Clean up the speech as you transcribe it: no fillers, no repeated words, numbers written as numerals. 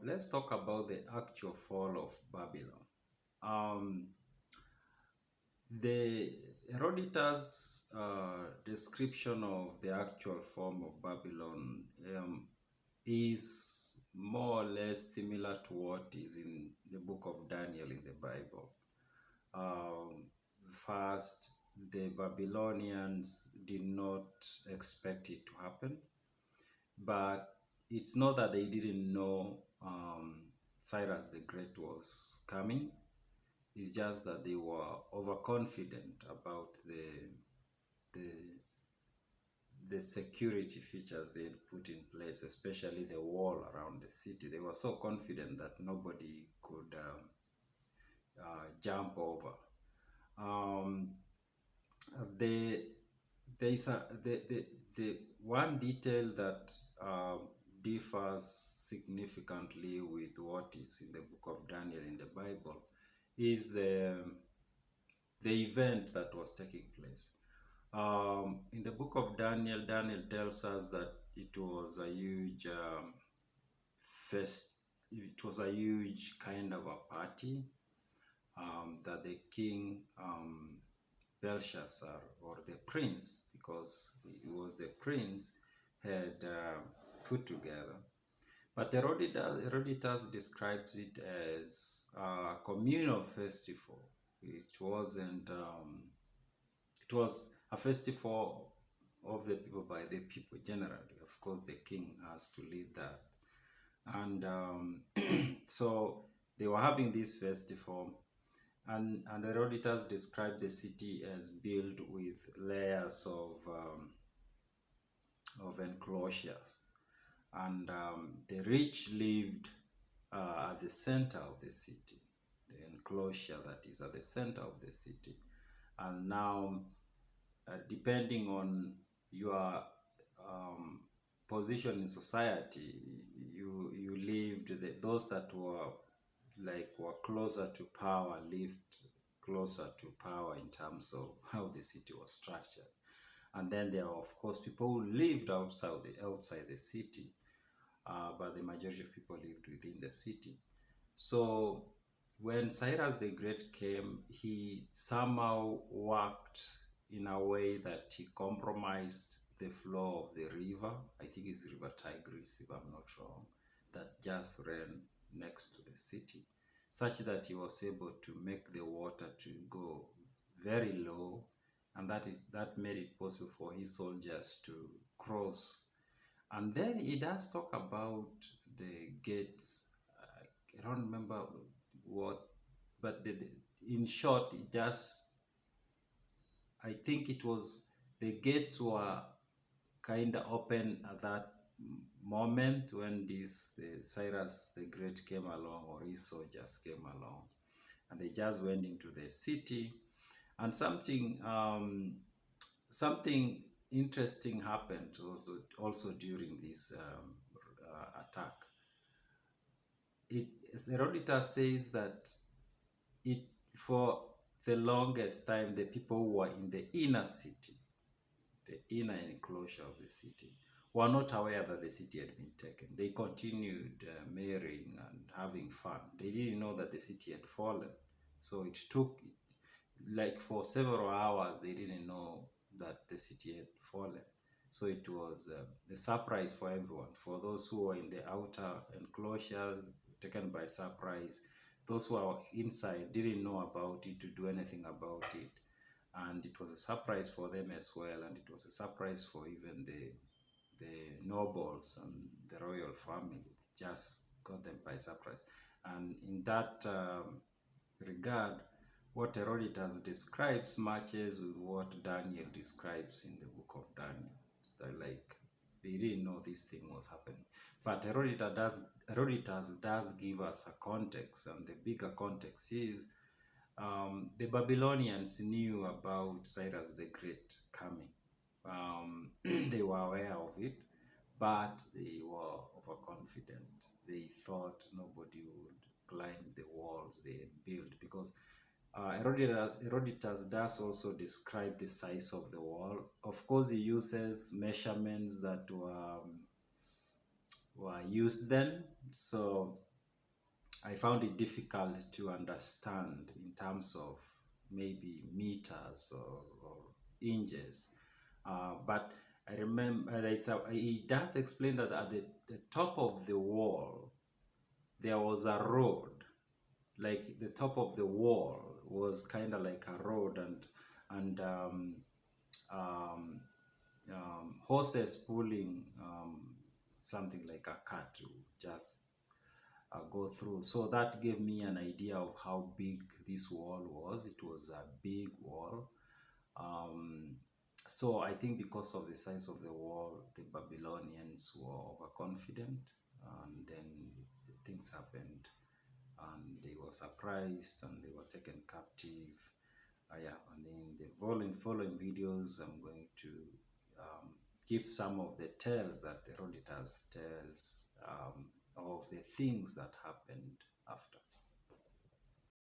Let's talk about the actual fall of Babylon. Um, the Herodotus' description of the actual form of Babylon is more or less similar to what is in the book of Daniel in the Bible. Um, First, the Babylonians did not expect it to happen, but it's not that they didn't know Cyrus the Great was coming. It's just that they were overconfident about the the security features they had put in place, especially the wall around the city. They were so confident that nobody could jump over. Um, the there is the one detail that differs significantly with what is in the book of Daniel in the Bible is the event that was taking place. In the book of Daniel, Daniel tells us that it was a huge fest. It was a huge kind of a party that the king Belshazzar, or the prince, because he was the prince, had put together. But Herodotus describes it as a communal festival. It wasn't. It was a festival of the people by the people generally. Of course, the king has to lead that, and so they were having this festival, and Herodotus described the city as built with layers of enclosures, and the rich lived at the center of the city, the enclosure that is at the center of the city. And now, depending on your position in society, you lived those that were closer to power lived closer to power in terms of how the city was structured. And then there are, of course, people who lived outside the city, but the majority of people lived within the city. So when Cyrus the Great came, he somehow worked in a way that he compromised the flow of the river. I think it's River Tigris, if I'm not wrong, that just ran next to the city, such that he was able to make the water to go very low, and that made it possible for his soldiers to cross. And then he does talk about the gates. I don't remember what, but in short, it just, I think it was, the gates were kind of open at that moment when this Cyrus the Great came along, or his soldiers came along, and they just went into the city. And something interesting happened also during this attack. Herodotus says that it for the longest time the people who were in the inner city, the inner enclosure of the city, were not aware that the city had been taken. They continued marrying and having fun. They didn't know that the city had fallen. So it took, like, for several hours, they didn't know that the city had fallen. So it was a surprise for everyone. For those who were in the outer enclosures, taken by surprise. Those who are inside didn't know about it to do anything about it. And it was a surprise for them as well. And it was a surprise for even the nobles and the royal family. It just got them by surprise. And in that regard, what Herodotus describes matches with what Daniel describes in the book of Daniel. That, like, they didn't know this thing was happening. But Herodotus does give us a context, and the bigger context is the Babylonians knew about Cyrus the Great coming. They were aware of it, but they were overconfident. They thought nobody would climb the walls they had built, because Herodotus does also describe the size of the wall. Of course, he uses measurements that were were used then. So I found it difficult to understand in terms of maybe meters or inches. But I remember he does explain that at the top of the wall, there was a road. Like the top of the wall was kind of like a road, and um, horses pulling something like a cart to just go through. So that gave me an idea of how big this wall was. It was a big wall. Um, so I think because of the size of the wall, the Babylonians were overconfident, and then things happened, and they were surprised, and they were taken captive. Yeah, and in the following videos, I'm going to give some of the tales that Herodotus tells of the things that happened after.